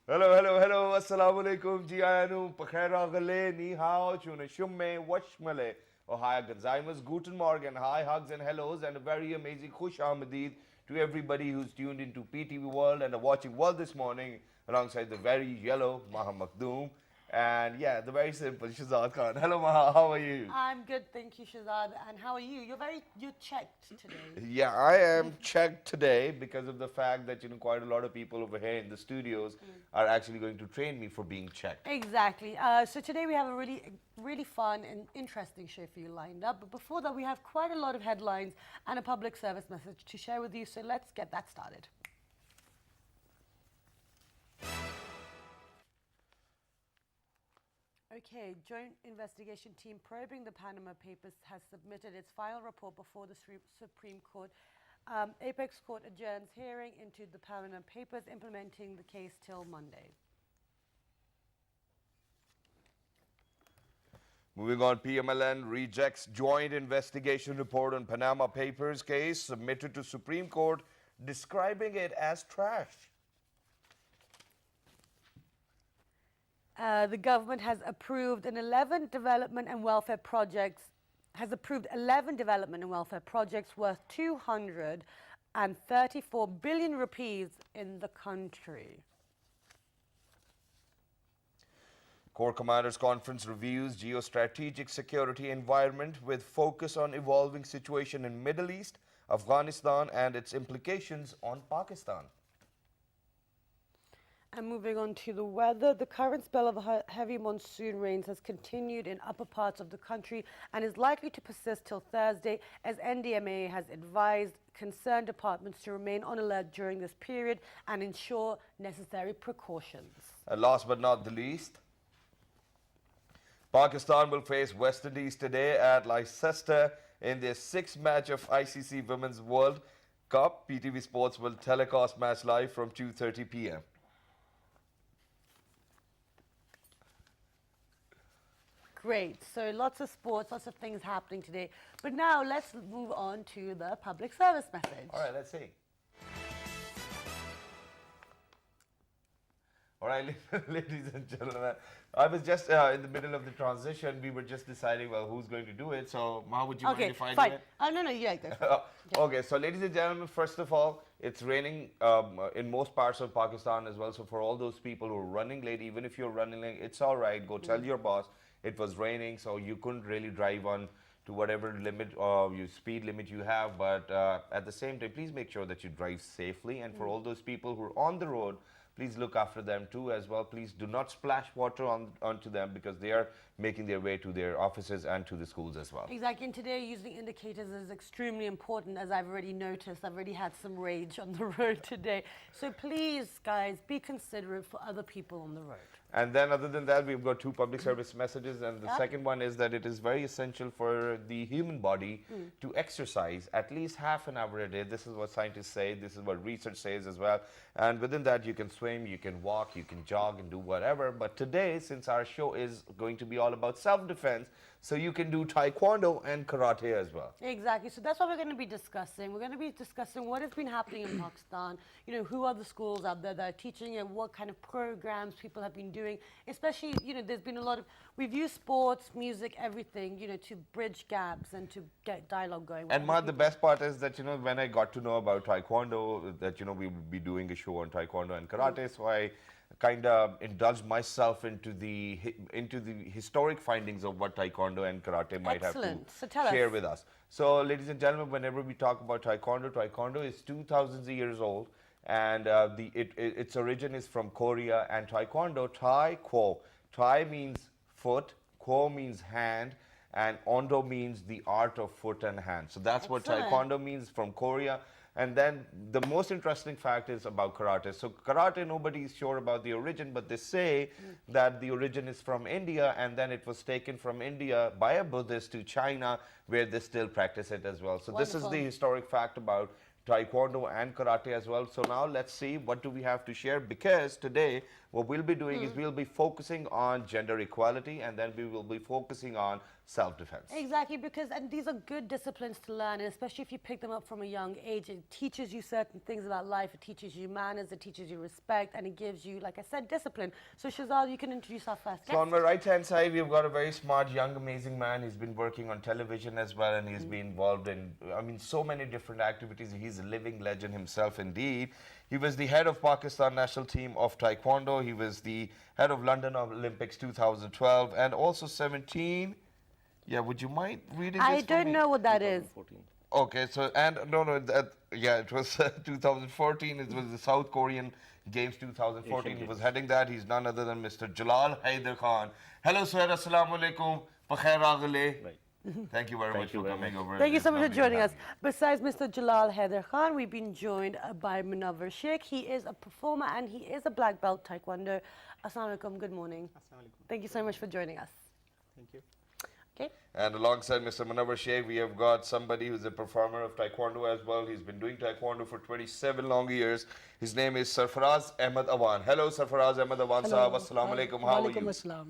Hello, hello, hello. Assalamu alaikum. Ji ayanu. Pakhaira gale, ni hao, chune shumme, washmale. Oh, hi, Gonzaimas. Guten Morgen. Hi, hugs and hellos, and a very amazing Khush Ahmadid to everybody who's tuned into PTV World and are watching World this morning alongside the very yellow Maha Makhdoom. And yeah, the very simple Shazad Khan. Hello, Maha. How are you? I'm good, thank you, Shazad. And how are you? You're checked today. Yeah, I am checked today because of the fact that quite a lot of people over here in the studios are actually going to train me for being checked. Exactly. So today we have a really fun and interesting show for you lined up. But before that, we have quite a lot of headlines and a public service message to share with you. So let's get that started. Okay, Joint Investigation Team probing the Panama Papers has submitted its final report before the Supreme Court. Apex Court adjourns hearing into the Panama Papers, implementing the case till Monday. Moving on, PMLN rejects joint investigation report on Panama Papers case submitted to Supreme Court, describing it as trash. The government has approved 11 development and welfare projects. Has approved 11 development and welfare projects worth 234 billion rupees in the country. Corps Commanders Conference reviews geostrategic security environment with focus on evolving situation in Middle East, Afghanistan and its implications on Pakistan. And moving on to the weather, the current spell of heavy monsoon rains has continued in upper parts of the country and is likely to persist till Thursday, as NDMA has advised concerned departments to remain on alert during this period and ensure necessary precautions. And last but not the least, Pakistan will face West Indies today at Leicester in their sixth match of ICC Women's World Cup. PTV Sports will telecast match live from 2:30 p.m. Great. So lots of sports, lots of things happening today. But now let's move on to the public service message. All right, let's see. All right, ladies and gentlemen, I was just in the middle of the transition. We were just deciding, well, who's going to do it. So, Ma, would you mind if I do fine. it? Oh, no, yeah, go for it. Okay, so ladies and gentlemen, first of all, it's raining in most parts of Pakistan as well. So for all those people who are running late, even if you're running late, it's all right. Go tell your boss it was raining, so you couldn't really drive on to whatever limit or your speed limit you have. But at the same time, please make sure that you drive safely. And for all those people who are on the road, please look after them too as well. Please do not splash water onto them because they are making their way to their offices and to the schools as well. Exactly, and today using indicators is extremely important, as I've already noticed. I've already had some rage on the road today. So please, guys, be considerate for other people on the road. And then other than that, we've got two public service messages. And the second one is that it is very essential for the human body to exercise at least half an hour a day. This is what scientists say. This is what research says as well. And within that, you can swim, you can walk, you can jog and do whatever. But today, since our show is going to be all about self-defense, so you can do Taekwondo and Karate as well. Exactly. So that's what we're going to be discussing. We're going to be discussing what has been happening in Pakistan. You know, who are the schools out there that are teaching it, what kind of programs people have been doing. Especially, you know, there's been a lot of, we've used sports, music, everything, you know, to bridge gaps and to get dialogue going. And Ma, the best part is that, you know, when I got to know about Taekwondo, that, you know, we would be doing a show on Taekwondo and Karate, so I kind of indulged myself into the historic findings of what Taekwondo and Karate might have to share with us. So, ladies and gentlemen, whenever we talk about Taekwondo, Taekwondo is 2,000 years old, and its origin is from Korea. And Taekwondo, Tai-Kwo. Tai means foot, Kwo means hand, and Ondo means the art of foot and hand. So that's what Taekwondo means from Korea. And then the most interesting fact is about karate. So karate, nobody is sure about the origin, but they say that the origin is from India, and then it was taken from India by a Buddhist to China, where they still practice it as well. So this is the historic fact about Taekwondo and Karate as well. So now let's see what do we have to share, because today what we'll be doing is we'll be focusing on gender equality, and then we will be focusing on self-defense. Exactly, because and these are good disciplines to learn, and especially if you pick them up from a young age. It teaches you certain things about life, it teaches you manners, it teaches you respect, and it gives you, like I said, discipline. So Shazad, you can introduce our first guest. So on my right-hand side, we've got a very smart, young, amazing man. He's been working on television as well, and he's been involved in, I mean, so many different activities. He's a living legend himself, indeed. He was the head of Pakistan national team of Taekwondo. He was the head of London Olympics 2012, and also 17. Yeah, would you mind reading this I for don't me? know what that is. 2014. Okay, so, and no, yeah, it was 2014. It was the South Korean Games 2014. Asian He was Games. heading that. He's none other than Mr. Jalal Haider Khan. Hello, sir. Assalamu alaikum. Pakhair aagale. Right. Thank you very much for you very coming much. over. Thank you It's so much for lovely to joining have us. you. Besides Mr. Jalal Haider Khan, we've been joined by Munawwar Sheikh. He is a performer and he is a black belt Taekwondo. Assalamu alaikum, good morning. Thank you so much for joining us. Thank you. Okay. And alongside Mr. Munawwar Sheikh, we have got somebody who's a performer of Taekwondo as well. He's been doing Taekwondo for 27 long years. His name is Sarfaraz Ahmed Awan. Hello, Sarfaraz Ahmed Awan Sahab. Assalamu alaikum. How are you? Assalam.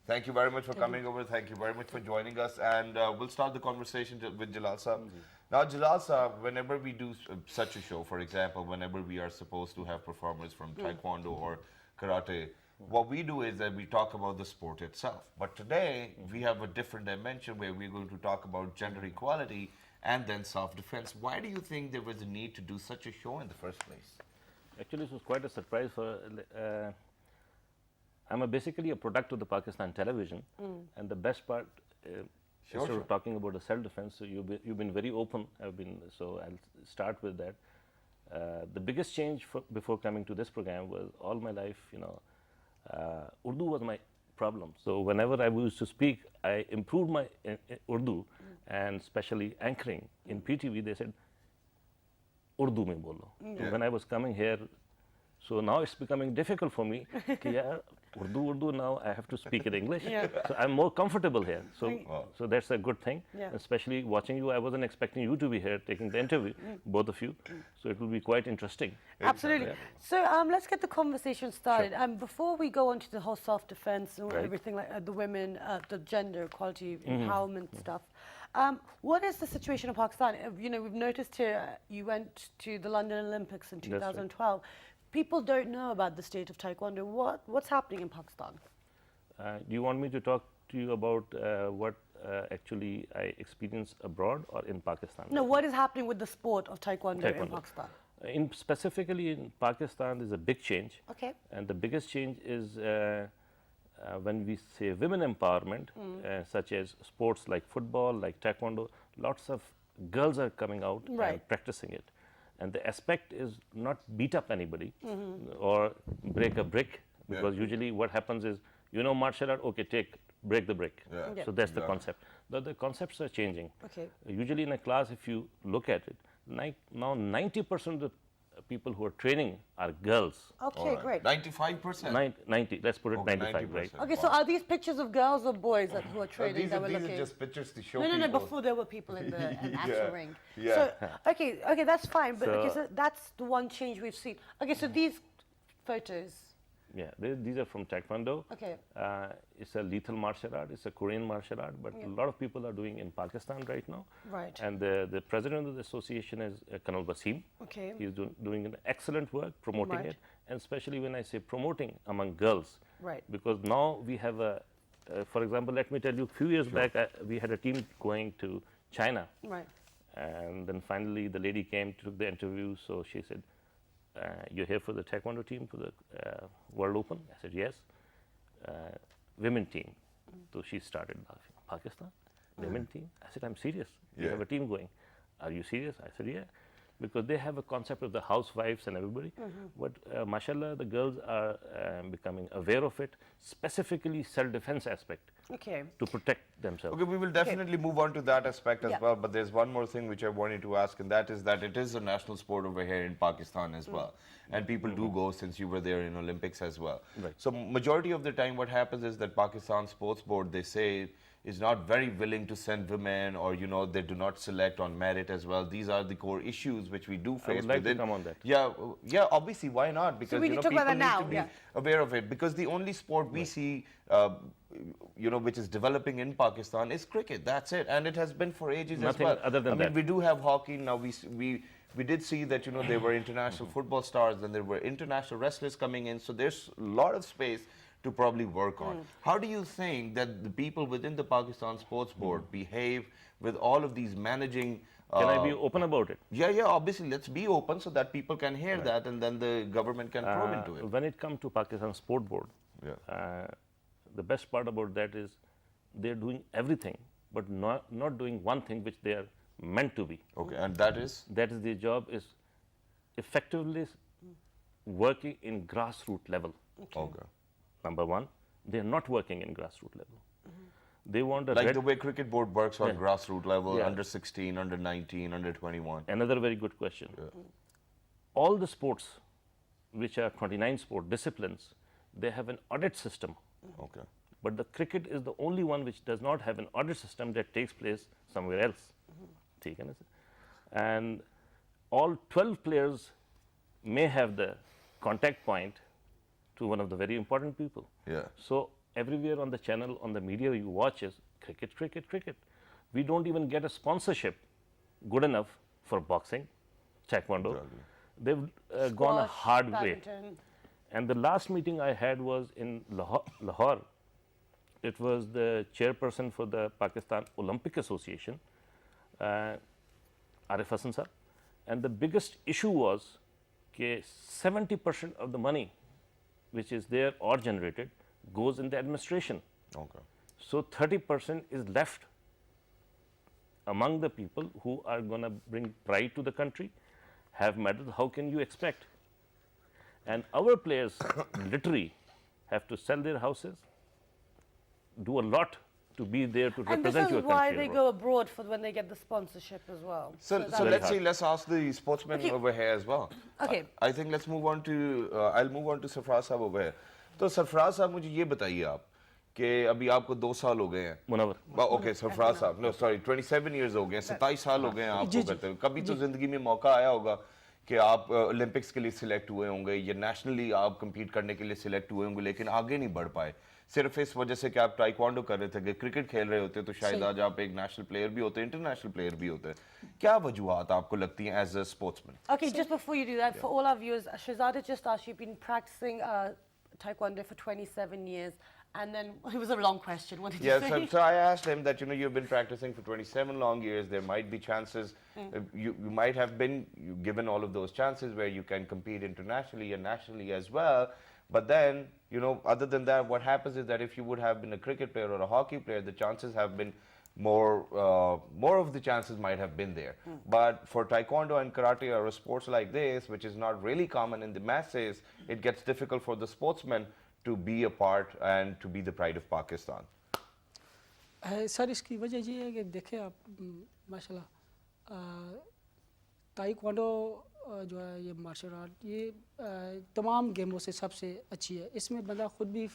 Thank you very much for coming over. Thank you very much for joining us. And we'll start the conversation with Jalal Saab. Now, Jalal Saab, whenever we do such a show, for example, whenever we are supposed to have performers from Taekwondo or Karate, what we do is that we talk about the sport itself. But today, we have a different dimension where we're going to talk about gender equality and then self-defense. Why do you think there was a need to do such a show in the first place? Actually, this was quite a surprise for. I'm basically a product of the Pakistan television, and the best part, instead sure. of talking about the self-defense, so you've been very open. So I'll start with that. The biggest change before coming to this program was all my life, Urdu was my problem. So whenever I used to speak, I improved my Urdu, and especially anchoring in PTV, they said, Urdu mein bolo. So when I was coming here, so now it's becoming difficult for me. कि यार, Urdu, now I have to speak in English. So I'm more comfortable here. So that's a good thing. Yeah. Especially watching you, I wasn't expecting you to be here taking the interview, both of you. So it will be quite interesting. Absolutely. So let's get the conversation started. Before we go on to the whole self-defense and Right. everything like the women, the gender equality, empowerment stuff, what is the situation in Pakistan? We've noticed here you went to the London Olympics in That's right. 2012. People don't know about the state of Taekwondo. What's happening in Pakistan? Do you want me to talk to you about what actually I experienced abroad or in Pakistan? No, what is happening with the sport of Taekwondo in Taekwondo. Pakistan? Specifically in Pakistan, there's a big change. Okay. And the biggest change is when we say women empowerment, such as sports like football, like Taekwondo, lots of girls are coming out Right. and practicing it. And the aspect is not beat up anybody or break a brick, because usually what happens is, martial art, okay, break the brick. Yeah. Yeah. So that's the Yeah. concept. The concepts are changing. Okay. Usually in a class, if you look at it, now 90% of the people who are training are girls. Okay, great. 95%? 90, let's put it Okay, 95, right? 90%. Okay, so are these pictures of girls or boys who are training These that are, we're these looking are just pictures to show No, people. before there were people in the actual ring. Yeah. So, okay, that's fine. But okay, So- so that's the one change we've seen. Okay, so these photos. Yeah, these are from Taekwondo. Okay. It's a lethal martial art. It's a Korean martial art, but a lot of people are doing in Pakistan right now. Right. And the president of the association is Colonel Wasim. Okay. He's doing an excellent work promoting Right. it, and especially when I say promoting among girls. Right. Because now we have for example, let me tell you, a few years back, we had a team going to China. Right. And then finally the lady came, took the interview. So she said, you're here for the Taekwondo team for the World Open? I said, yes. Women team. So she started laughing. Pakistan? Women team? I said, I'm serious. You Yeah. have a team going. Are you serious? I said, yeah. Because they have a concept of the housewives and everybody. But mashallah, the girls are becoming aware of it, specifically self-defense aspect, Okay. to protect themselves. Okay, we will definitely move on to that aspect as Yeah. well, but there's one more thing which I wanted to ask, and that is that it is a national sport over here in Pakistan as well. And people do go, since you were there in Olympics as well. Right. So majority of the time what happens is that Pakistan Sports Board, they say is not very willing to send women, or they do not select on merit as well. These are the core issues which we do face. I would like to within. come on that. Yeah, obviously, why not? Because we can talk people about that need now, to be yeah. aware of it. Because the only sport we see, which is developing in Pakistan is cricket. That's it, and it has been for ages Nothing as well. other than I mean, that. we do have hockey now. We did see that there were international football stars, and there were international wrestlers coming in. So there's a lot of space to probably work on. How do you think that the people within the Pakistan Sports Board behave with all of these managing? Can I be open about it? Yeah. Obviously, let's be open so that people can hear that, and then the government can probe into it. When it comes to Pakistan Sport Board, the best part about that is they're doing everything, but not doing one thing which they are meant to be. Okay, and that is? That is, their job is effectively working in grassroots level. Okay. Number one, they are not working in grassroots level. They want a Like the way cricket board works on grassroots level, Yeah. under 16, under 19, under 21. Another very good question. All the sports, which are 29 sport disciplines, they have an audit system. Okay. But the cricket is the only one which does not have an audit system that takes place somewhere else. ठीक है ना sir? And all 12 players may have the contact point to one of the very important people. Yeah. So everywhere on the channel, on the media you watch is cricket, cricket, cricket. We don't even get a sponsorship good enough for boxing, taekwondo. Exactly. They've gone a Squash, hard way. badminton. And the last meeting I had was in Lahore. It was the chairperson for the Pakistan Olympic Association, Arif Hassan sir. And the biggest issue was that 70% of the money which is there or generated goes in the administration. Okay. So 30% is left among the people who are going to bring pride to the country, have medals. How can you expect? And our players literally have to sell their houses, do a lot to be there to And this represent your is why country. they go abroad for when they get the sponsorship as well. So that's- let's ask the sportsmen Okay. over here as well. Okay. I think let's move on to, I'll move on to Sarfraz साहब over here. तो सरफराज साहब मुझे ये बताइए आप कि अभी आपको 2 साल हो गए हैं. Munawar. ओके सरफराज साहब, नो सॉरी 27 इयर्स हो गए, 27 साल हो गए हैं आपको करते हुए. कभी तो जिंदगी में मौका आया होगा कि आप ओलंपिक्स के लिए सिलेक्ट हुए होंगे या नेशनली आप compete करने के लिए सिलेक्ट हुए होंगे, लेकिन आगे नहीं बढ़ पाए सिर्फ इस वजह से कि आप टाइक्वांडो कर रहे थे. कि क्रिकेट खेल रहे होते तो शायद आज आप एक नेशनल प्लेयर भी होते, इंटरनेशनल प्लेयर भी होते. क्या वजूहात आपको लगती हैं as a sportsman? Okay, just before you do that, for all our viewers, Shahzada just asked, you've been practicing Taekwondo for 27 years, and then it was a long question. What did you say? So I asked him that you've been practicing for 27 long years. There might be chances, you might have been given all of those chances where you can compete internationally and nationally as well. But then, other than that, what happens is that if you would have been a cricket player or a hockey player, the chances have been more of the chances might have been there. But for Taekwondo and Karate or sports like this, which is not really common in the masses, it gets difficult for the sportsmen to be a part and to be the pride of Pakistan. Sir इसकी वजह ये है कि देखें आप माशाल्लाह taekwondo जो है ये मार्शल आर्ट ये तमाम गेमों से सबसे अच्छी है. इसमें बंदा खुद भी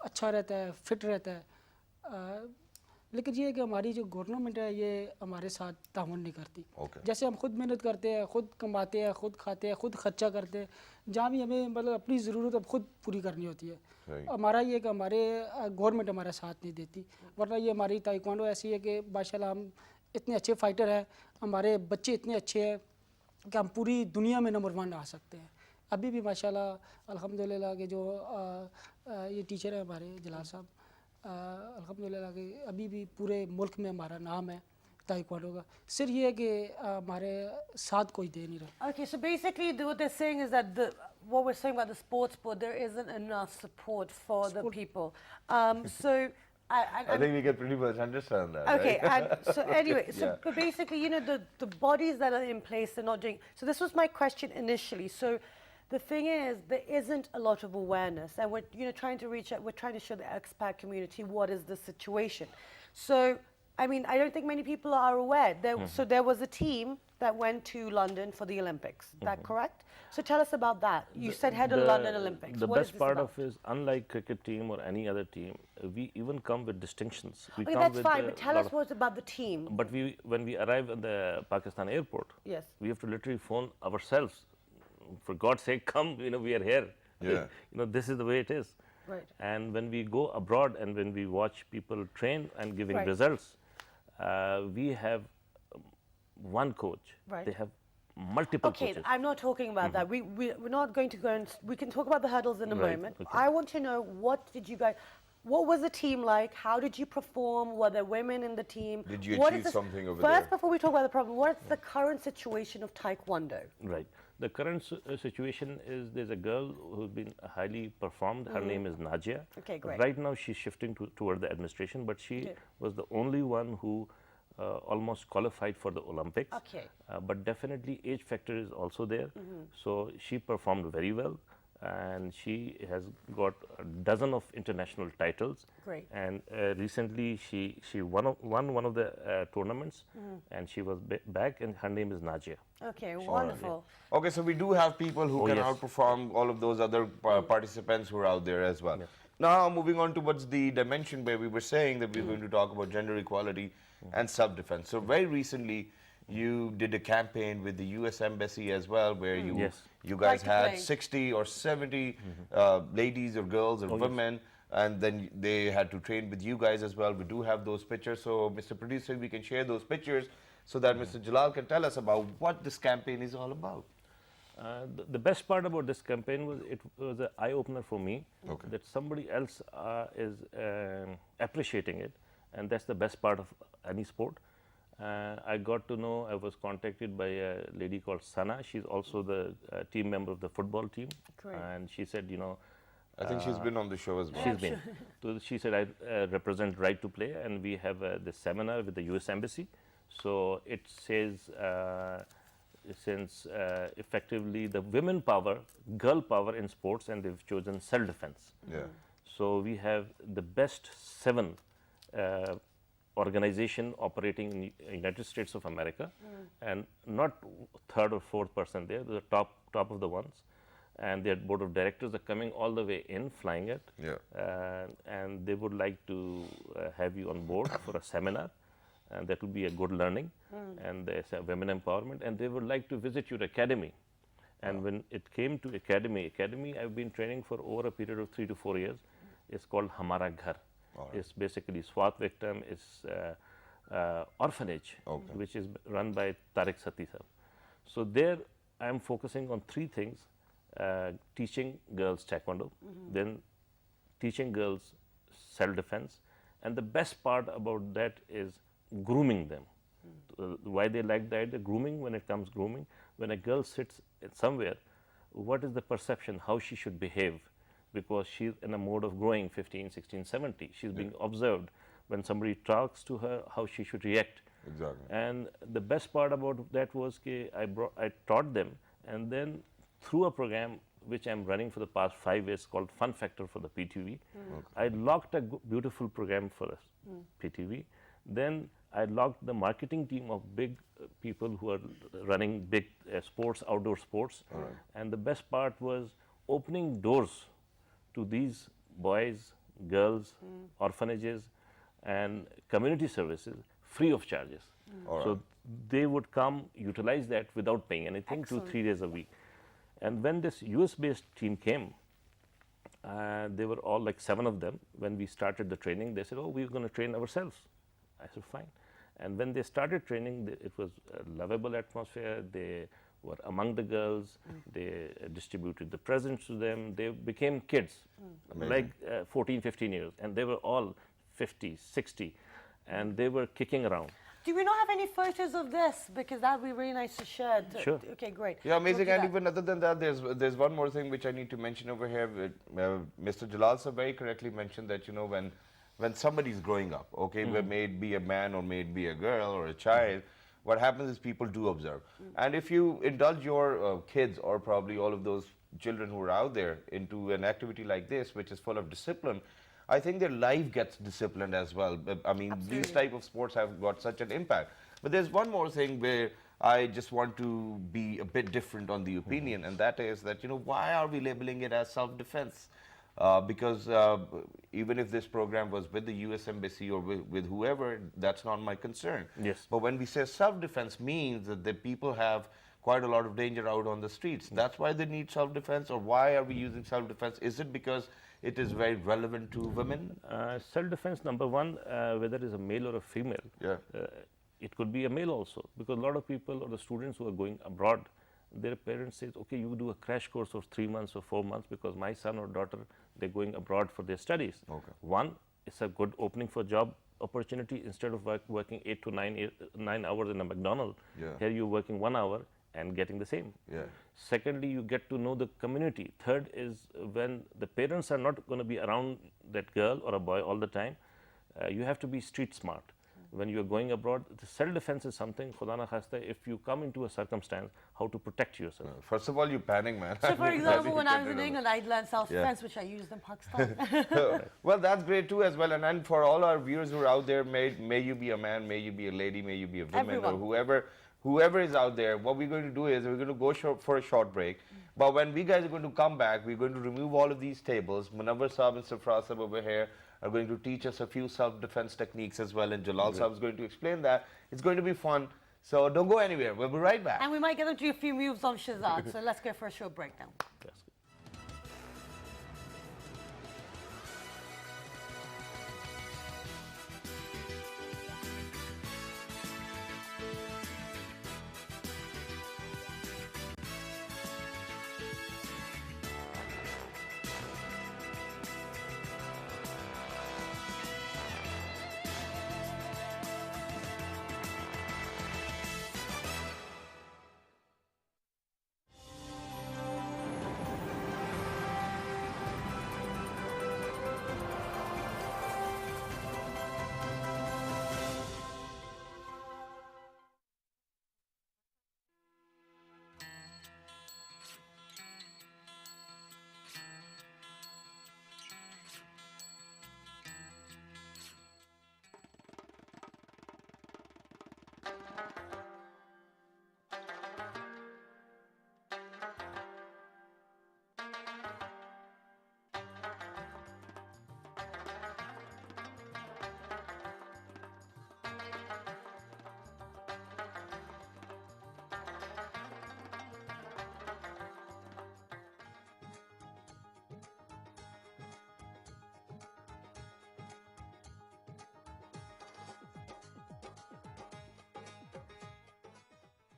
अच्छा रहता है, फिट रहता है. लेकिन ये है कि हमारी जो गवर्नमेंट है ये हमारे साथ ताउन नहीं करती. जैसे हम खुद मेहनत करते हैं, खुद कमाते हैं, खुद खाते हैं, खुद खर्चा करते हैं, जहाँ भी हमें मतलब अपनी ज़रूरत अब खुद पूरी करनी होती है. हमारा ये कि हमारे गवर्नमेंट हमारा साथ नहीं देती. वरना ये हमारी ताइक्वांडो ऐसी है कि माशाल्लाह हम इतने अच्छे फाइटर हैं, हमारे बच्चे इतने अच्छे हैं कि हम पूरी दुनिया में नंबर 1 आ सकते हैं. अभी भी माशाल्लाह अल्हम्दुलिल्लाह के जो ये टीचर है हमारे जलाल साहब, अल्हम्दुलिल्लाह के अभी भी पूरे मुल्क में हमारा नाम है ताइक्वांडो का. सिर्फ ये है कि हमारे साथ कोई दे नहीं रहा. Okay, so basically what they're saying is that what we're saying about the sports board, there isn't enough support for the people. So I think we can pretty much understand that. okay, right? and so anyway, so Yeah. but basically, the bodies that are in place, they're not doing. So this was my question initially. So the thing is, there isn't a lot of awareness, and we're trying to reach out. We're trying to show the expat community what is the situation. So I mean, I don't think many people are aware. So there was a team that went to London for the Olympics. Is that correct? So tell us about that. You said head of London Olympics. The What is best this part about? of is, unlike cricket team or any other team, we even come with distinctions. We Okay, come that's with fine, a but tell lot us of- what's about the team. But when we arrive at the Pakistan airport, Yes. we have to literally phone ourselves. For God's sake, come! We are here. Yeah. This is the way it is. Right. And when we go abroad and when we watch people train and giving Right. results, we have one coach. Right. They have multiple Okay, coaches. I'm not talking about that. We're not going to go and we can talk about the hurdles in a Right, moment. okay. I want to know what was the team like? How did you perform? Were there women in the team? Did you What is achieve the- something over First, there? before we talk about the problem, what is the current situation of Taekwondo? Right. The current situation is there's a girl who's been highly performed. Her name is Najia. Okay, great. Right now she's shifting toward the administration, but she Okay. was the only one who almost qualified for the Olympics. Okay. But definitely age factor is also there. So she performed very well, and she has got a dozen of international titles. Great. And recently she won one of the tournaments, and she was back, and her name is Najia. Okay, wonderful. Okay, so we do have people who Oh, can yes. outperform all of those other participants who are out there as well. Now, moving on towards the dimension where we were saying that we were going to talk about gender equality and self-defense. So very recently, you did a campaign with the U.S. Embassy as well, where you Yes. you guys Right to had play. 60 or 70 ladies or girls or women, and then they had to train with you guys as well. We do have those pictures, so Mr. Producer, we can share those pictures so that Mr. Jalal can tell us about what this campaign is all about. The best part about this campaign was it was an eye opener for me that somebody else is appreciating it, and that's the best part of any sport. I got to know, I was contacted by a lady called Sana. She's also the team member of the football team. Great. And she said, I think she's been on the show as well. she's been. So she said, I represent Right to Play, and we have this seminar with the US Embassy. So it says, since effectively the women power, girl power in sports, and they've chosen self-defense. Yeah. So we have the best 7 organization operating in the United States of America, and not third or fourth person there, the top of the ones, and their board of directors are coming all the way in, flying it, and they would like to have you on board for a seminar, and that would be a good learning, and there's a women empowerment, and they would like to visit your academy. And when it came to academy, I've been training for over a period of 3 to 4 years. It's called Hamara Ghar. It's basically SWAT victim, it's orphanage, which is run by Tariq Sati sir. So there I am focusing on 3 things, teaching girls Taekwondo, then teaching girls self-defense, and the best part about that is grooming them. Why they like that, the grooming, when it comes grooming, when a girl sits somewhere, what is the perception, how she should behave, because she's in a mode of growing 15, 16, 17. She's being observed. When somebody talks to her, how she should react. Exactly. And the best part about that was I taught them, and then through a program which I'm running for the past 5 years called Fun Factor for the PTV, I locked a beautiful program for us, PTV. Then I locked the marketing team of big people who are running big sports, outdoor sports. And the best part was opening doors to these boys, girls, orphanages, and community services free of charges. So they would come, utilize that without paying anything, 2-3 days a week. And when this US-based team came, they were all like 7 of them. When we started the training, they said, oh, we're going to train ourselves. I said, fine. And when they started training, it was a lovable atmosphere. They were among the girls. They distributed the presents to them. They became kids, like 14, 15 years. And they were all 50, 60, and they were kicking around. Do we not have any photos of this? Because that would be really nice to share. Sure. Okay, great. Yeah, amazing. We'll do And that. even other than that, there's one more thing which I need to mention over here. Mr. Jalal sir very correctly mentioned that, when somebody's growing up, okay, may it be a man or may it be a girl or a child, what happens is people do observe. And if you indulge your kids or probably all of those children who are out there into an activity like this, which is full of discipline, I think their life gets disciplined as well. I mean, these Absolutely. type of sports have got such an impact. But there's one more thing where I just want to be a bit different on the opinion, and that is that, why are we labeling it as self-defense? Because even if this program was with the U.S. Embassy or with whoever, that's not my concern. Yes. But when we say self-defense means that the people have quite a lot of danger out on the streets. That's why they need self-defense, or why are we using self-defense? Is it because it is very relevant to women? Self-defense, number one, whether it's a male or a female, Yeah. it could be a male also, because a lot of people or the students who are going abroad, their parents say, okay, you do a crash course of 3 months or 4 months because my son or daughter, they're going abroad for their studies. Okay. One, it's a good opening for job opportunity. Instead of working 8 to 9 hours in a McDonald's, Yeah. here you're working 1 hour and getting the same. Yeah. Secondly, you get to know the community. Third is when the parents are not going to be around that girl or a boy all the time, you have to be street smart. When you are going abroad, the self-defense is something, Khuda na khasta, if you come into a circumstance, how to protect yourself. First of all, you panic, man. So, for example, when I was in Yeah. England, I learned self-defense, which I used in Pakistan. Well, that's great too as well. And for all our viewers who are out there, may you be a man, may you be a lady, may you be a woman, Everyone. or whoever is out there, what we're going to do is we're going to go for a short break. But when we guys are going to come back, we're going to remove all of these tables. Munawwar Saab and Safra Saab over here are going to teach us a few self-defense techniques as well, and Jalal Saab is going to explain that. It's going to be fun. So don't go anywhere. We'll be right back. And we might get them to do a few moves on Shazad. So let's go for a short break now. That's good.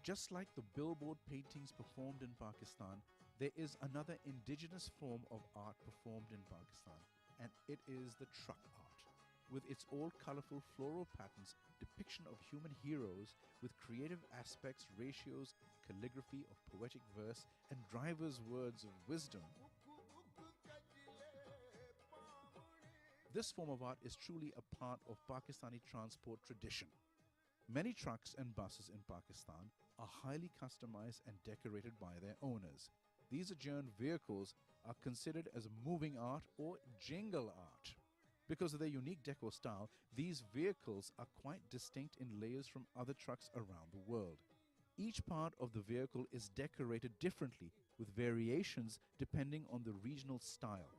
Just like the billboard paintings performed in Pakistan, there is another indigenous form of art performed in Pakistan, and it is the truck art. With its all colorful floral patterns, depiction of human heroes with creative aspects, ratios, calligraphy of poetic verse, and drivers' words of wisdom. This form of art is truly a part of Pakistani transport tradition. Many trucks and buses in Pakistan are highly customized and decorated by their owners. These adjourned vehicles are considered as moving art or jingle art. Because of their unique decor style, these vehicles are quite distinct in layers from other trucks around the world. Each part of the vehicle is decorated differently, with variations depending on the regional style.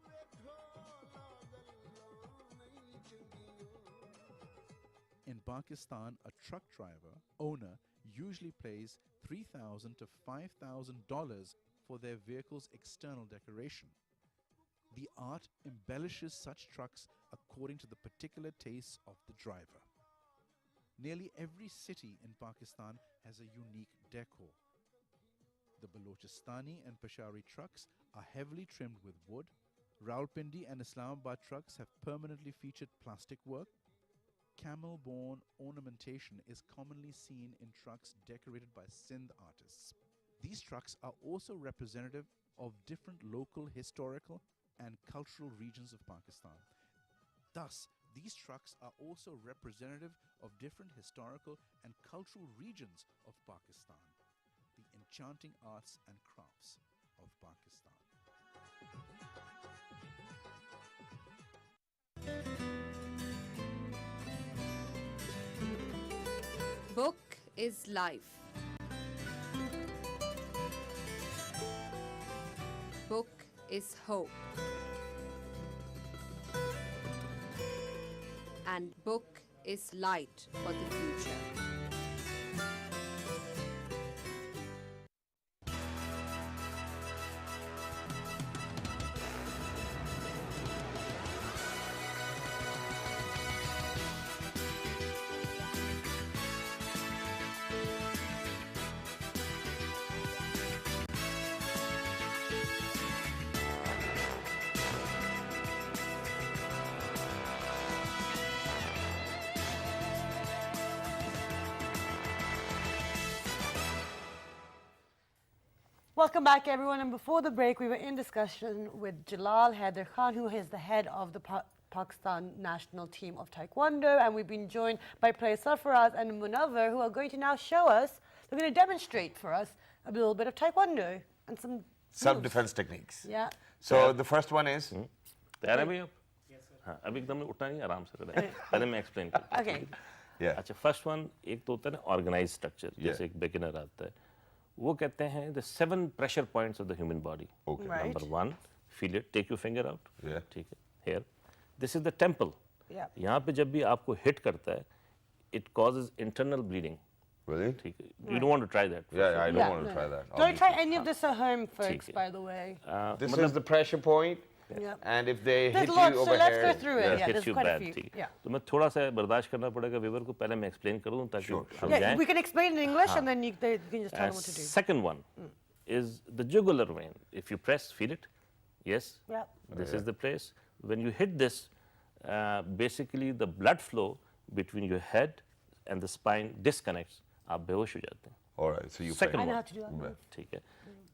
In Pakistan, a truck driver owner usually pays $3,000 to $5,000 for their vehicle's external decoration. The art embellishes such trucks according to the particular tastes of the driver. Nearly every city in Pakistan has a unique decor. The Balochistan and Peshawari trucks are heavily trimmed with wood. Rawalpindi and Islamabad trucks have permanently featured plastic work. Camel-borne ornamentation is commonly seen in trucks decorated by Sindh artists. These trucks are also representative of different local historical and cultural regions of Pakistan. Thus, these trucks are also representative of different historical and cultural regions of Pakistan, the enchanting arts and crafts of Pakistan. Book is life. Book is hope. And book is light for the future. Welcome back, everyone. And before the break, we were in discussion with Jalal Haider Khan, who is the head of the Pakistan national team of Taekwondo. And we've been joined by players Sarfaraz and Munawar, who are going to now show us, they're going to demonstrate for us a little bit of Taekwondo and some Self-defense techniques. Yeah. So the first one is. तैयार हैं भाई आप? हाँ, अभी एकदम उठना नहीं, आराम से रहे. पहले मैं explain करता हूँ. Okay. Yeah. अच्छा, first one एक तो होता है ना organized structure, जैसे एक beginner आता है. वो कहते हैं the 7 pressure points of the human body. Okay. Right. Number 1, feel it, take your finger out. Yeah. ठीक है. Here, this is the temple. Yeah. यहाँ पे जब भी आपको hit करता है, it causes internal bleeding. Really? ठीक है. You don't want to try that. Yeah, I don't Yeah, want to no. try that. Don't try obviously. any of this at home, folks, है. by the way. This is the pressure point, Yeah. and if they There's hit lots, you so over let's here, go through it. Yeah, hits there's you quite a bad. few. ठीक है. Yeah. तो मैं थोड़ा सा बर्दाश्त करना पड़ेगा viewer को, पहले मैं explain करूँ ताकि हम Yeah, जाएं. we can explain in English and then you can just tell them what to do. Second one is the jugular vein. If you press, feel it. Yes. Yeah. This is the place. When you hit this, basically the blood flow between your head and the spine disconnects. आप बेहोश हो जाते हैं. all right, so you Second I know one. how to do that. Yeah. ठीक है.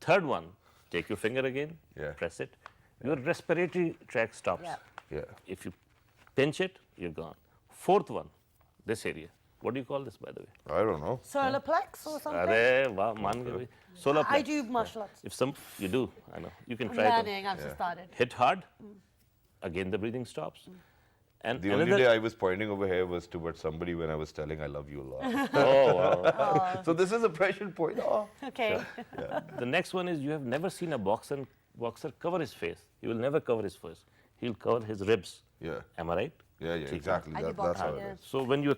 Third one, take your finger again. Yeah. Press it. Your respiratory tract stops. Yeah. Yeah. If you pinch it, you're gone. Fourth one, this area. What do you call this, by the way? I don't know. Solar plex or something? अरे वाह, मान गए भाई. Solar I plex. do martial arts. If you do, I know. You can I'm try it. learning, I've just started. Hit hard. Again, the breathing stops. And The only day I was pointing over here was towards somebody when I was telling I love you a lot. oh, wow. So this is a pressure point. Oh. Okay. The next one is you have never seen a boxer cover his face. He will never cover his face. He'll cover his ribs. Yeah. Am I right? Yeah, yeah, exactly. I do That's how boxing, it yeah. is. So when you're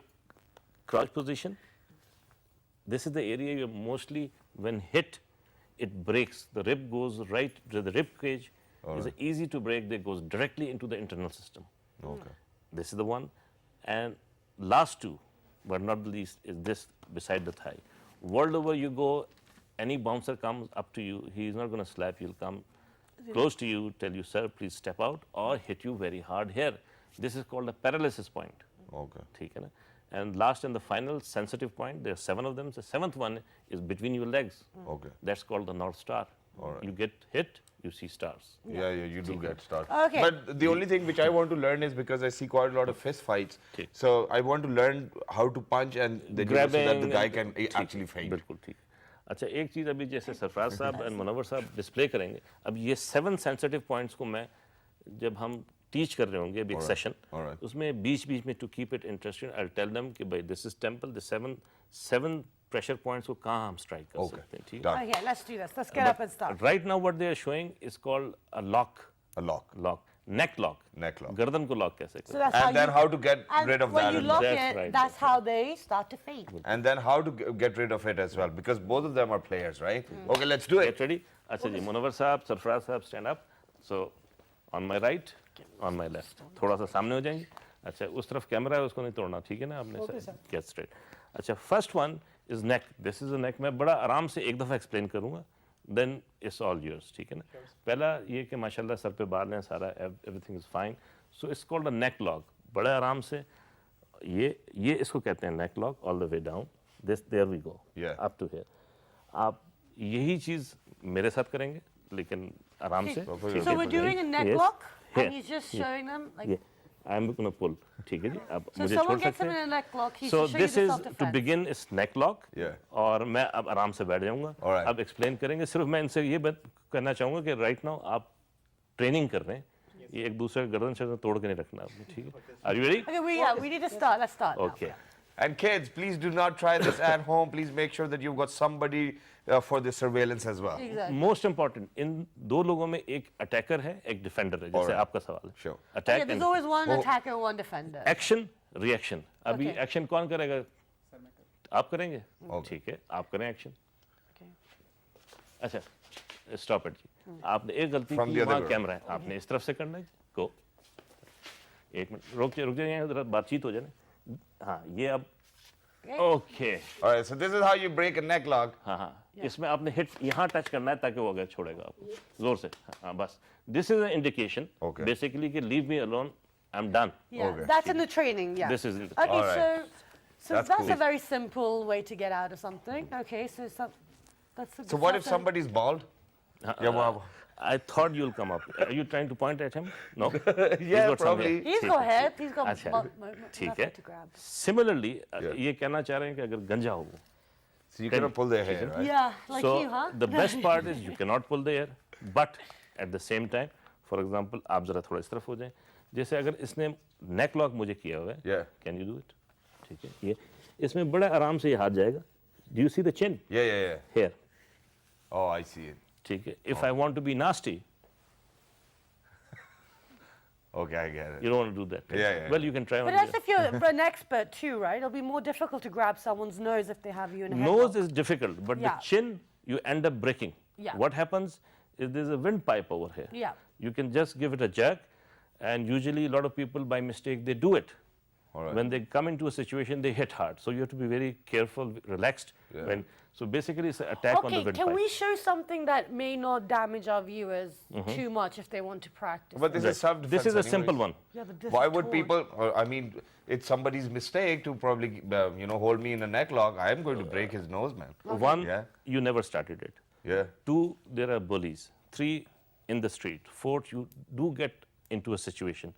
crouch position, this is the area you mostly, when hit, it breaks. The rib goes right to the rib cage. Is easy to break. That goes directly into the internal system. Okay. This is the one. And last two, but not the least, is this beside the thigh. World over you go, any bouncer comes up to you, he is not going to slap you, he'll come close to you, tell you, sir, please step out, or hit you very hard here. This is called a paralysis point. Okay. ठीक है ना? And last and the final sensitive point, there are 7 of them. The 7th one is between your legs. Okay. That's called the North Star. Alright. You get hit, you see stars. Yeah, yeah, you do get started. Okay. But the only thing which I want to learn is because I see quite a lot of fist fights. ठीक. So I want to learn how to punch and so that the guy can ठीक, actually faint. बिल्कुल ठीक. अच्छा, एक चीज़ अभी जैसे सरफराज साहब और मुनव्वर साहब डिस्प्ले करेंगे. अब ये 7 सेंसिटिव पॉइंट्स को मैं जब हम टीच कर रहे होंगे अभी एक सेशन, उसमें बीच-बीच में to keep it interesting I will tell them कि भाई this is temple, the 7 pressure points को कहाँ हम स्ट्राइक कर सकते हैं. ठीक है. Okay, let's do this. Let's get up and start. Right now what they are showing is called a lock. A lock. Lock. Neck lock. Neck lock. गर्दन को लॉक कैसे So करें? that's And then you, how to get and rid of when that. you and- lock That's it, right, that's that's how they start to faint. And then how to get rid of it as well, because both of them are players, right? Okay, let's do Get it. ready? अच्छा जी, मुनव्वर साहब, सरफराज साहब, stand up. So on my right, on my left. थोड़ा सा सामने हो जाएंगे. अच्छा, उस तरफ कैमरा है, उसको नहीं तोड़ना, ठीक है ना? आपने get straight. अच्छा, first one is neck. This is the neck. मैं बड़ा आराम से एक दफ़ा explain करूँगा. Then it's all yours, ठीक है ना? पहला ये कि माशाल्लाह सर पे बाल हैं, सारा everything is fine. So it's called a neck lock. बड़े आराम से ये इसको कहते हैं neck lock all the way down. There we go. Yeah. Up to here. आप यही चीज़ मेरे साथ करेंगे, लेकिन आराम से. ठीक So है? we're doing a neck Yes. lock, Here. and he's just showing them like. Yeah. I'm going to pull. ठीक है जी. आप So मुझे someone छोड़ gets सकते him in हैं. a neck lock. He's So to show you this the is to self-defense. begin is neck lock. Yeah. और मैं अब आराम से बैठ जाऊंगा. Alright. अब explain करेंगे. सिर्फ मैं इनसे ये बात कहना चाहूँगा कि right now आप ट्रेनिंग कर रहे हैं. ये एक दूसरे का गर्दन शर्दन तोड़ के नहीं रखना आपने, ठीक है? Are you ready? Okay, we need to start. Let's start. now. Okay. And kids, please do not try this at home. Please make sure that you've got somebody for the surveillance as well. Exactly. Most important in दो लोगों में एक attacker है एक defender है जैसे Alright. आपका सवाल है Sure. Yeah, attack there's always one Oh. attacker, one defender. Action reaction अभी Okay. एक्शन कौन करेगा आप करेंगे Okay. ठीक है आप करें एक्शन Okay. अच्छा स्टॉप इट जी आपने एक गलती From की the other वहाँ way. कैमरा है आपने इस तरफ से करना है गो एक मिनट रुक जाइए यहाँ जरा बातचीत हो जाए ना हाँ ये अब okay All right, so this is how you break a neck lock. हाँ हाँ इसमें आपने हिट यहाँ टच करना है ताकि वो अगर छोड़ेगा आपको जोर से हाँ बस this is an indication Okay. Basically कि leave me alone I am done Yeah, Okay. that's in the training. Yeah. This is in the- Okay, Alright. so That's that's cool. a very simple way to get out of something. Okay, so that's a So what if somebody's bald? Yeah, well, I thought you'll come up. Are you trying to point at him? No. He's yeah, got some probably. here. He's ठीक got है, hair. He's got अच्छा, ठीक nothing है to grab. Similarly, Yeah. ये कहना चाह रहे हैं कि अगर गंजा हो वो, So you cannot pull their hair, right? Yeah, like so you, huh? the best part is you cannot pull the hair, but at the same time, for example, आप जरा थोड़ा इस तरफ हो जाएं, जैसे अगर इसने neck lock मुझे किया हुआ है, Yeah. can you do it? ठीक है, ये इसमें बड़ा आराम से ये हाथ जाएगा. Do you see the chin Yeah. here? Oh, I see it. ठीक है. If I want to be nasty, Okay, I get it. you don't want to do that. right? Yeah. Well, you can try on But the that's if you're an expert too, right? It'll be more difficult to grab someone's nose if they have you in a Nose headlock. is difficult, but Yeah. the chin you end up breaking. Yeah. What happens is there's a windpipe over here. Yeah. You can just give it a jerk, and usually a lot of people by mistake they do it. All right. When they come into a situation, they hit hard. So you have to be very careful, relaxed. Yeah. So basically, it's an attack on the Okay, windpipe. can we show something that may not damage our viewers Mm-hmm. too much if they want to practice? But this it? is self-defense. This is a anyways. simple one. Yeah, but this Why is would torn. people? I mean, it's somebody's mistake to probably, hold me in a neck lock. I am going to break his nose, man. One, Yeah. you never started it. Yeah. Two, there are bullies. Three, in the street. Four, you do get into a situation.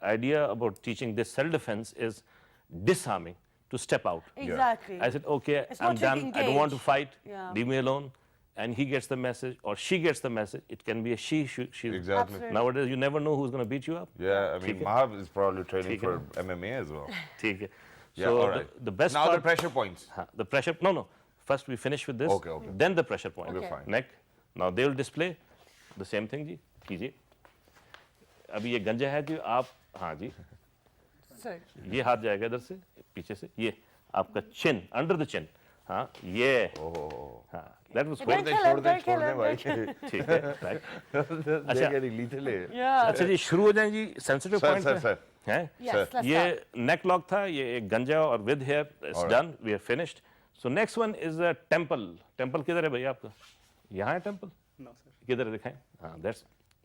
Idea about teaching this self-defense is disarming, to step out. Exactly. I said, okay, It's I'm not to done. I don't want to engage. fight. Yeah. Leave me alone. And he gets the message, or she gets the message. It can be a she. Exactly. Absolutely. Nowadays, you never know who's going to beat you up. Yeah, I mean, ठीक है. Mahab is probably training ठीक for है. MMA as well. ठीक है. Yeah, So all right. the best now part. the pressure points. The pressure. No. First we finish with this. Okay. Then the pressure point. Okay. fine. Neck. Now they will display the same thing जी. कीजिए. अभी ये गंजा है जी आप हाँ जी So, ये हाथ जाएगा इधर से पीछे से ये आपका chin under the chin हाँ ये हाँ that was Don't good. kill him, don't kill him, don't kill him. ठीक है right. They're अच्छा getting lethal here. yeah. अच्छा जी शुरू हो जाएं जी sensitive Sir, point sir, पे sir. हैं Yes, Sir. let's ये start. neck lock था ये एक गंजा और with hair it's Alright. done we are finished so next one is a temple किधर है भैया आपका यहाँ है temple No, sir. किधर है दिखाएं हाँ that's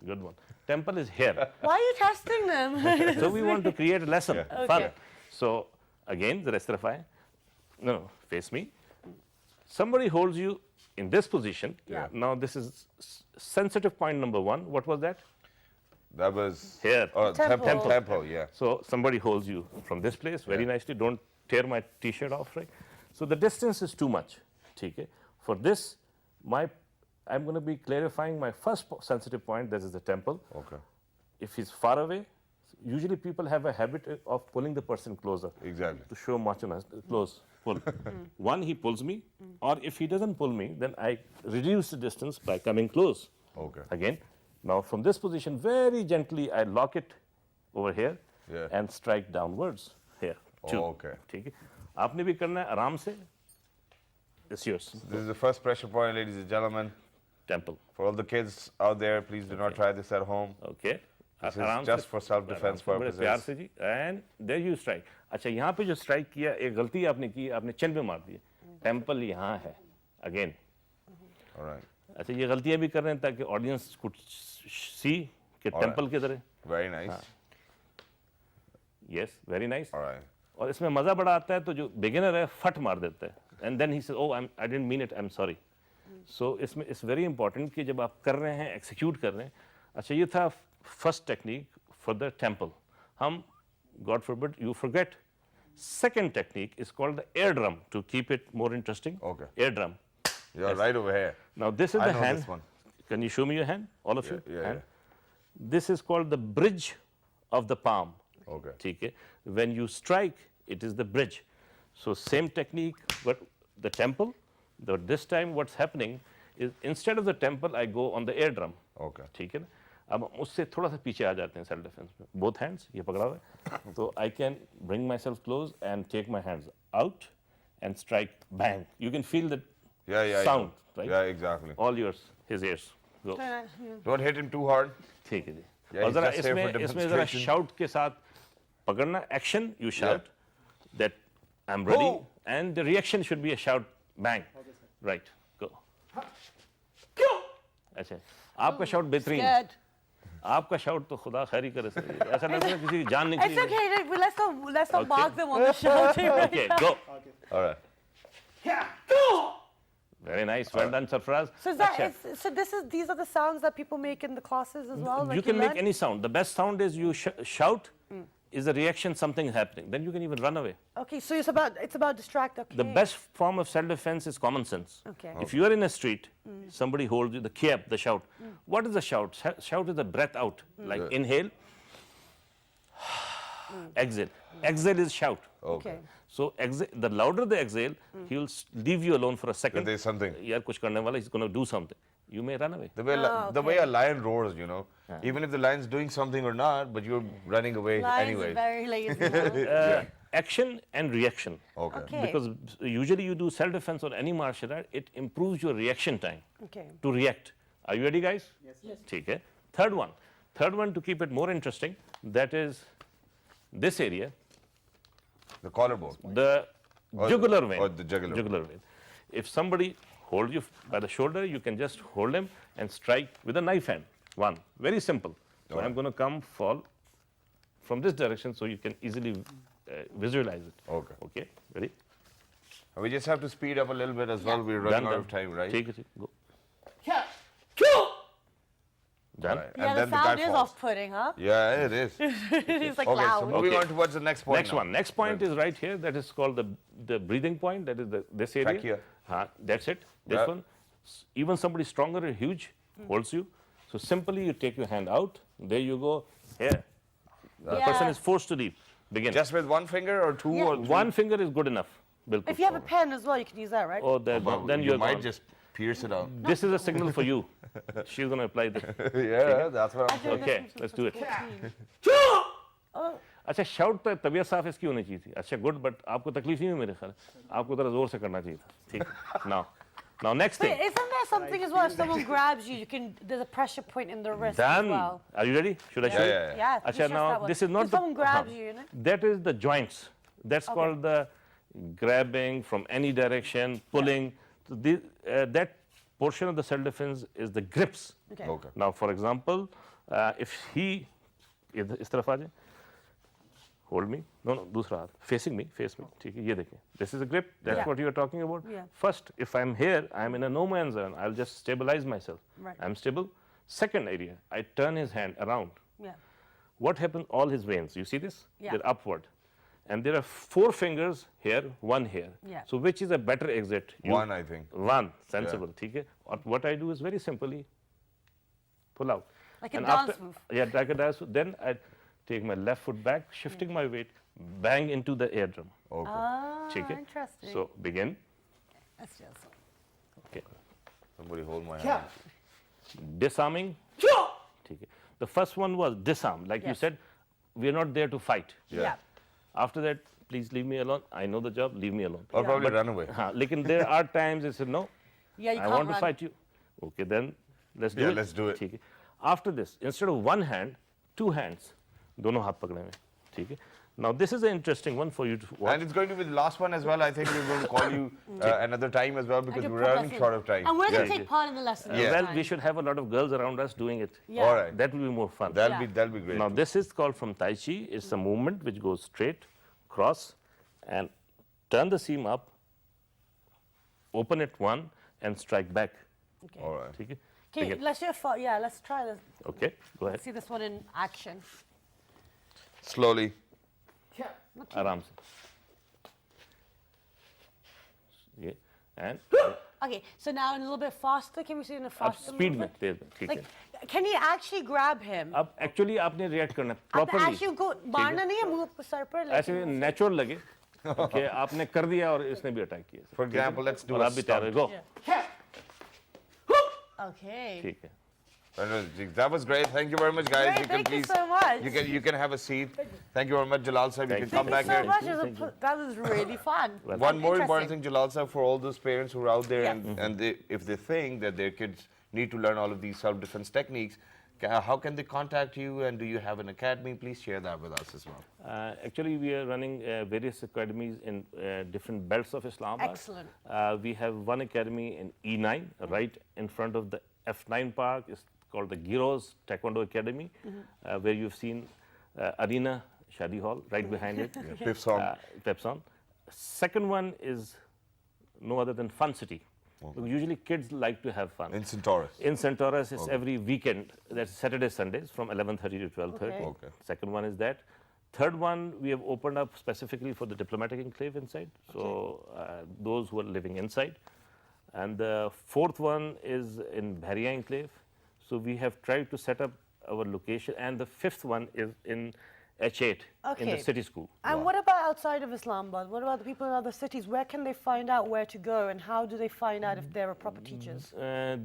good one temple is here Why are you testing them? so we want to create a lesson Yeah. fun Okay. so again the rest of no face me somebody holds you in this position Yeah. now this is sensitive point number one what was that That was Here. Temple. Temple, yeah. So somebody holds you from this place very nicely. Don't tear my T-shirt off, right? So the distance is too much. ठीक है? For this, I'm going to be clarifying my first sensitive point. This is the temple. Okay. If he's far away, usually people have a habit of pulling the person closer Exactly. to show much on us. Close, pull. One, he pulls me, or if he doesn't pull me, then I reduce the distance by coming close. Okay. Again, now from this position, very gently, I lock it over here Yeah. and strike downwards here. Two. okay. ठीक है आपने भी करना है आराम से it's yours This is the first pressure point, ladies and gentlemen. temple For all the kids out there, please do not try this at home. okay This is आराम just से- for self-defense आराम से, बड़े प्यार purposes. से जी and there you strike अच्छा यहाँ पे जो strike किया एक गलती आपने की आपने चिन पे मार दी temple यहाँ है again All right. अच्छा ये गलतियाँ भी कर रहे हैं ताकि audience could see कि Alright. temple किधर है Very nice. yes very nice All right. और इसमें मज़ा बड़ा आता है तो जो बिगिनर है फट मार देता है and then he said oh I didn't mean it I am sorry so इसमें इट्स वेरी इंपॉर्टेंट कि जब आप कर रहे हैं एक्सिक्यूट कर रहे हैं अच्छा ये था first technique for the temple हम God forbid you forget second technique is called the air drum to keep it more interesting Okay. Air drum You're right over here. Now this is I the know hand this one. Can you show me your hand all of you Yeah. This is called the bridge of the palm Okay. ठीक है when you strike it is the bridge So same technique, but the temple. This time what's happening is instead of the temple, I go on the air drum. Okay. ठीक है ना? अब हम उससे थोड़ा सा पीछे आ जाते हैं self defense में. Both hands ये पकड़ा हुआ है. So I can bring myself close and take my hands out and strike bang. You can feel the sound, right? Yeah, exactly. All yours, his ears. Go. Don't hit him too hard. ठीक है जी. Yeah, और he's जरा just here for इसमें जरा demonstration. shout के साथ पकड़ना action you shout that I'm ready Go. and the reaction should be a shout bang. Right. Go. अच्छा आपका शाउट बेहतरीन है. Scared. आपका शाउट तो खुदा खैरी करे सर. ऐसा लगता है किसी की जान It's निकली. okay. Let's not Okay. mark them on the shouting. Right? Okay, go. All right. Very nice. Well done, Sarfraz. So is that अच्छा, these are the sounds that people make in the classes as well. Like you can make learn? any sound. The best sound is you shout. Is a reaction something is happening. Then you can even run away. Okay, so it's about distract. Okay. The best form of self-defense is common sense. Okay. If you are in a street, somebody holds you, the kiap, the shout. What is the shout? Shout is the breath out. Like inhale, exhale. Exhale is shout. Okay. So the louder the exhale, he will leave you alone for a second. There's something. Yaar kuch karne wala, he's going to do something. You may run away. The way a lion roars, you know, even if the lion's doing something or not, but you're running away Lions anyway. are very lazy. Now. Action and reaction. Okay. Because usually you do self-defense or any martial art, it improves your reaction time Okay. to react. Are you ready, guys? Yes. Okay. Third one to keep it more interesting, that is this area, The collarbone. the jugular vein. Or the jugular. vein. If somebody holds you by the shoulder, you can just hold him and strike with a knife hand. One. Very simple. So I'm going to fall from this direction so you can easily visualize it. Okay. Okay. Ready? We just have to speed up a little bit as well. We're running out of time, right? Take it. Go. Done. Right. Yeah, And the then the guy sound is falls. off-putting, huh? Yeah, it is. It's like Okay, so loud. moving Okay. on towards the next point. Next now. one. Next point is right here. That is called the breathing point. That is this area. Trachea. That's it. This Yeah. one. Even somebody stronger or huge holds you. So simply you take your hand out. There you go. Here. The Yeah. person is forced to leave. Begin. Just with one finger or two or three? One finger is good enough. Bilkul. If you have a pen as well, you can use that, right? Oh, Well, then you you're might gone. just pierce it out. This is a signal for you. She's going to apply this. Yeah, that's what I'm saying. Okay, let's do it. अच्छा shout तो तबीयत साफ इसकी होनी चाहिए थी. अच्छा good, but आपको तकलीफ नहीं हुई मेरे ख्याल. आपको जरा जोर से करना चाहिए था. ठीक. Now next But thing. isn't there something as well? If someone grabs you, there's a pressure point in the wrist Done. as well. Are you ready? Should I show you? Yeah. Yeah. Achha, just now that one. this is not If someone grabs uh-huh. you, you know. That is the joints. That's called the grabbing from any direction, pulling. So that portion of the self-defense is the grips. Okay. Okay. Now, for example, if he इस तरफ आ जाए, hold me. No, दूसरा हाथ. Facing me, face me. ठीक है, ये देखिए. This is a grip. That's Yeah. what you are talking about. Yeah. First, if I'm here, I'm in a no man's zone. I'll just stabilize myself. Right. I'm stable. Second area, I turn his hand around. Yeah. What happened? All his veins. You see this? Yeah. They're upward. And there are 4 fingers here, 1 here. Yeah. So which is a better exit? One, I think. One. Sensible. ठीक है? What I do is very simply pull out. Like a And dance after- move. Yeah, like a dance move. Then I take my left foot back, shifting my weight, bang into the ear drum. Okay. Ah, ठीक है? interesting. So begin. That's just. Okay. Somebody hold my hand. Disarming. ठीक है? The first one was disarm. Like you Yes. said, we are not there to fight. Yeah. After that, please leave me alone. I know the job. Leave me alone. Or probably run away. हाँ, लेकिन there are times I said no. Yeah, you I can't want to run. fight you. Okay, then let's do Yeah, it. let's do it. ठीक है. After this, instead of one hand, 2 hands. दोनों हाथ पकड़े हुए. ठीक है. Now this is an interesting one for you to watch. And it's going to be the last one as well. I think we're going to call you another time as well because And we're to running progress short it. of time. And we're going Yeah. to take part in the lesson. Yeah. Well, we should have a lot of girls around us doing it. Yeah. All right. That will be more fun. That'll be great. Now this is called from Tai Chi. It's a movement which goes straight, cross, and turn the seam up, open it one, and strike back. Okay. All right. ठीक है? Okay, Begin. let's do yeah, let's try this. Okay, go ahead. See this one in action. Slowly. आराम से. ये and Okay, so now in a little bit faster. Can we see in a अब faster speed में movement? तेज में. ठीक है. Like, can he actually grab him? अब actually आपने react करना है आपने properly. actually को मारना नहीं है मुंह पर सर पर. ऐसे natural लगे कि आपने कर दिया और इसने भी अटैक किया. For example, let's do और a आप भी तैयार हो. stunt. Go. Okay. ठीक है. That was great. Thank you very much, guys. Great, thank you so much. You can have a seat. Thank you very much, Jalal sir. You can come back Thank you here. so much. Thank you. That was really fun. One more Interesting. important thing, Jalal sir, for all those parents who are out there Yeah. and if they think that their kids need to learn all of these self-defense techniques, how can they contact you, and do you have an academy? Please share that with us as well. Actually, we are running various academies in different belts of Islamabad. Excellent. We have one academy in E9, right in front of the F9 park. It's called the Giros Taekwondo Academy, where you've seen Arena Shadi Hall right behind it. Pipsong. Pepson. Second one is no other than Fun City. Usually kids like to have fun. In Centaurus. In Centaurus, it's every weekend. That's Saturday, Sundays from 11:30 to 12:30. Okay. Second one is that. Third one, we have opened up specifically for the diplomatic enclave inside. So those who are living inside. And the fourth one is in Bharia enclave. So we have tried to set up our location. And the fifth one is in H8 in Okay. the city school. And what about outside of Islamabad? What about the people in other cities? Where can they find out where to go, and how do they find out if there are proper teachers?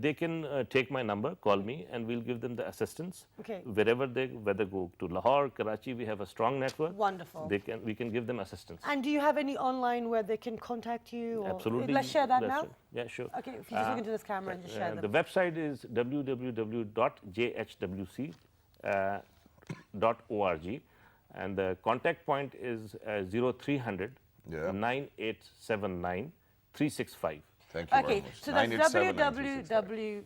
They can take my number, call me, and we'll give them the assistance. Okay. Wherever they, whether go to Lahore, Karachi, we have a strong network. Wonderful. We can give them assistance. And do you have any online where they can contact you? Or Absolutely. Let's share that now. Yeah, sure. Okay, if you just look into this camera and just share The them. website is www.jhwc.org, and the contact point is 0300 Yeah. 9879 365. Thank you very Okay, much. so that's 987-9365.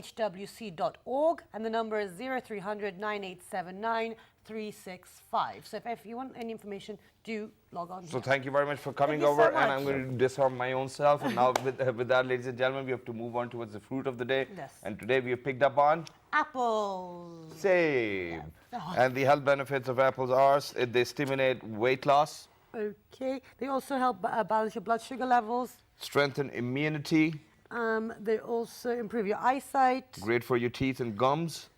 www.jhwc.org, and the number is 0300 9879 365. So if you want any information, do log on. So thank you very much for coming you so over, and much. I'm going to disarm my own self. And now with that, ladies and gentlemen, we have to move on towards the fruit of the day. Yes. And today we have picked up on Apples. same. And the health benefits of apples are they stimulate weight loss, Okay, they also help balance your blood sugar levels. strengthen immunity, They also improve your eyesight, great for your teeth and gums,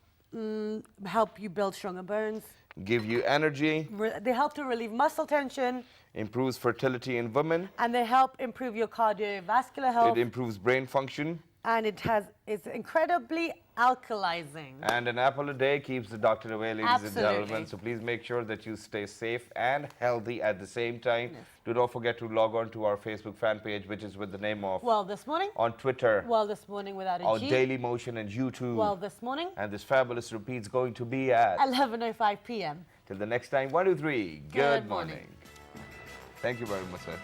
help you build stronger bones. give you energy, They help to relieve muscle tension, improves fertility in women, and they help improve your cardiovascular health. it improves brain function, And it's incredibly alkalizing. and an apple a day keeps the doctor away, ladies and Absolutely. gentlemen. So please make sure that you stay safe and healthy at the same time. Do not forget to log on to our Facebook fan page, which is with the name of Well, this morning. on Twitter, Well, this morning without a our G. Daily Motion, and YouTube. Well, this morning. And this fabulous repeat's going to be at 11:05 p.m. till the next time. 1, 2, 3. Good morning. Thank you very much, sir.